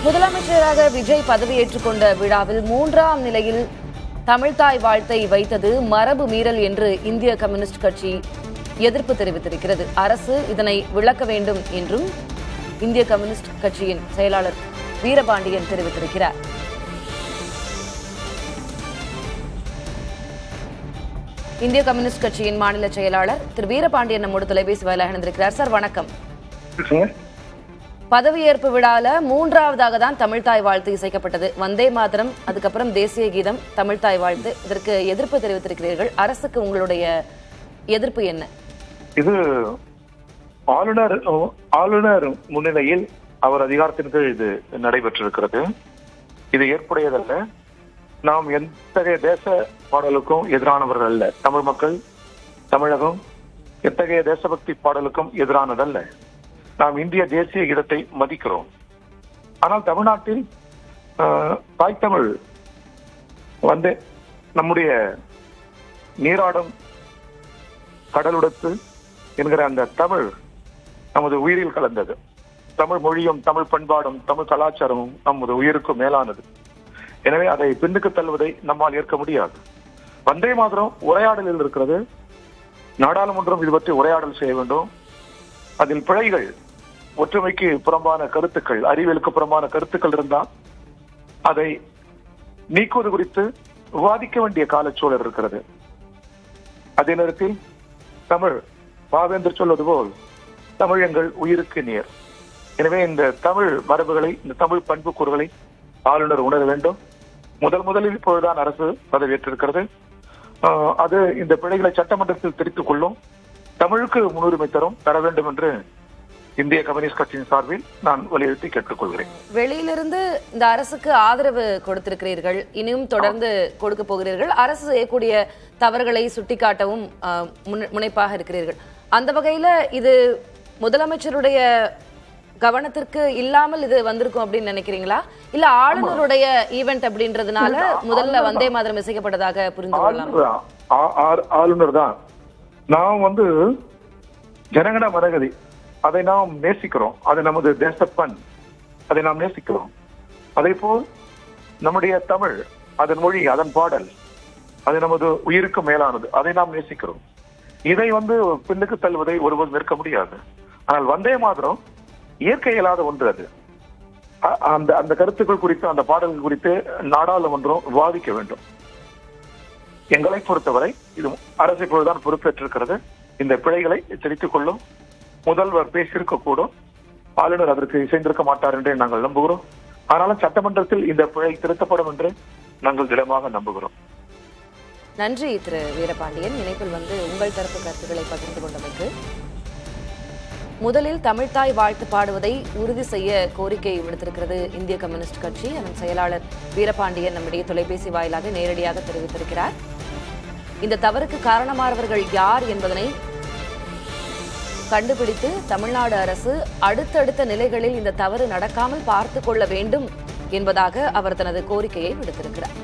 முதலமைச்சராக விஜய் பதவியேற்றுக் கொண்ட விழாவில் 3ஆம் நிலையில் தமிழ்தாய் வாழ்த்தை வைத்தது மரபு மீறல் என்று இந்திய கம்யூனிஸ்ட் கட்சி எதிர்ப்பு தெரிவித்திருக்கிறது. அரசு இதனை விளக்க வேண்டும் என்றும் இந்திய கம்யூனிஸ்ட் கட்சியின் செயலாளர் வீரபாண்டியன் தெரிவித்திருக்கிறார். இந்திய கம்யூனிஸ்ட் கட்சியின் மாநில செயலாளர் திரு வீரபாண்டியன் நம்மோடு தொலைபேசி வாயிலாக இணைந்திருக்கிறார். சார் வணக்கம். பதவியேற்பு விழால 3ஆவதாக தான் தமிழ்தாய் வாழ்த்து இசைக்கப்பட்டது. வந்தே மாதரம், அதுக்கப்புறம் தேசிய கீதம், தமிழ்தாய் வாழ்த்து. இதற்கு எதிர்ப்பு தெரிவித்திருக்கிறீர்கள். அரசுக்கு உங்களுடைய எதிர்ப்பு என்ன? இது ஆளுநர் முன்னிலையில் அவர் அதிகாரத்தின் கீழ் இது நடைபெற்றிருக்கிறது. இது ஏற்புடையதல்ல. நாம் எத்தகைய தேச பாடலுக்கும் எதிரானவர்கள் அல்ல. தமிழ் மக்கள், தமிழகம் எத்தகைய தேசபக்தி பாடலுக்கும் எதிரானதல்ல. நாம் இந்திய தேசிய கீதத்தை மதிக்கிறோம். ஆனால் தமிழ்நாட்டில் தாய் தமிழ் வந்து நம்முடைய நீராடும் கடலுடத்து என்கிற அந்த தமிழ் நமது உயிரில் கலந்தது. தமிழ் மொழியும் தமிழ் பண்பாடும் தமிழ் கலாச்சாரமும் நமது உயிருக்கு மேலானது. எனவே அதை பின்னுக்கு தள்ளுவதை நம்மால் ஏற்க முடியாது. வந்தே மாதரம் உரையாடலில் இருக்கிறது. நாடாளுமன்றம் இது பற்றி உரையாடல் செய்ய வேண்டும். அதில் பிழைகள், ஒற்றுமைக்கு புறம்பான கருத்துக்கள், அறிவியலுக்கு புறம்பான கருத்துக்கள் இருந்தால் அதை நீக்குவது குறித்து விவாதிக்க வேண்டிய காலச்சூழல் இருக்கிறது. அதே நேரத்தில் தமிழ் பாவேந்தர் சொல்வது போல் தமிழ் எங்கள் உயிருக்கு நேர். எனவே இந்த தமிழ் மரபுகளை, இந்த தமிழ் பண்புக்கூறுகளை ஆளுநர் உணர வேண்டும். முதலில் இப்பொழுதுதான் அரசு பதவியேற்றிருக்கிறது. அது இந்த பிழைகளை சட்டமன்றத்தில் திருத்திக் கொள்ளும். தமிழுக்கு முன்னுரிமை தர வேண்டும் என்று இந்திய கம்யூனிஸ்ட் கட்சியின் சார்பில் நான் வலியுறுத்தி கேட்டுக்கொள்கிறேன். வெளியிலிருந்து இந்த அரசுக்கு ஆதரவு கொடுத்திருக்கிறீர்கள், இனியும் தொடர்ந்து கொடுக்க போகிறீர்கள். அரசு செய்யக்கூடிய தவறுகளை சுட்டிக்காட்டவும் முனைப்பாக இருக்கிறீர்கள். அந்த வகையில இது முதலமைச்சருடைய கவனத்திற்கு இல்லாமல் இது வந்திருக்கும் அப்படின்னு நினைக்கிறீங்களா? இல்ல ஆளுநருடைய ஈவென்ட் அப்படின்றதுனால முதல்ல வந்தே மாதரம் இசைக்கப்பட்டதாக புரிந்து கொள்ளலாம்? ஆளுநர் தான். நாம் ஜனகண மனகதி அதை நாம் நேசிக்கிறோம். அது நமது தேசப்பண், அதை நாம் நேசிக்கிறோம். அதே போல் நம்முடைய தமிழ், அதன் மொழி, அதன் பாடல், அது நமது உயிருக்கு மேலானது. அதை நாம் நேசிக்கிறோம். இதை பின்னுக்கு தள்ளுவதை ஒருபோதும் நிற்க முடியாது. ஆனால் வந்தே மாதரம் இயற்கை இயலாத ஒன்று. அது அந்த கருத்துக்கள் குறித்து, அந்த பாடல்கள் குறித்து நாடாளுமன்றம் விவாதிக்க வேண்டும். எங்களை பொறுத்தவரை இது அரசு இப்பொழுதுதான் பொறுப்பேற்றிருக்கிறது. இந்த பிழைகளை திருத்திக் கொள்ளும். முதல்வர் பேசியிருக்க கூடும். ஆளுநர் அதற்கு இசைந்திருக்க மாட்டார் என்று நாங்கள் நம்புகிறோம். ஆனாலும் சட்டமன்றத்தில் இந்த பிழை திருத்தப்படும் என்று நாங்கள் திடமாக நம்புகிறோம். நன்றி திரு வீரபாண்டியன். இணைப்பில் உங்கள் தரப்பு கருத்துக்களை பகிர்ந்து கொண்டமைக்கு. முதலில் தமிழ்தாய் வாழ்த்து பாடுவதை உறுதி செய்ய கோரிக்கை விடுத்திருக்கிறது இந்திய கம்யூனிஸ்ட் கட்சி. அதன் செயலாளர் வீரபாண்டியன் நம்முடைய தொலைபேசி வாயிலாக நேரடியாக தெரிவித்திருக்கிறார். இந்த தவறுக்கு காரணமானவர்கள் யார் என்பதனை கண்டுபிடித்து தமிழ்நாடு அரசு அடுத்தடுத்த நிலைகளில் இந்த தவறு நடக்காமல் பார்த்துக் கொள்ள வேண்டும் என்பதாக அவர் தனது கோரிக்கையை விடுத்திருக்கிறார்.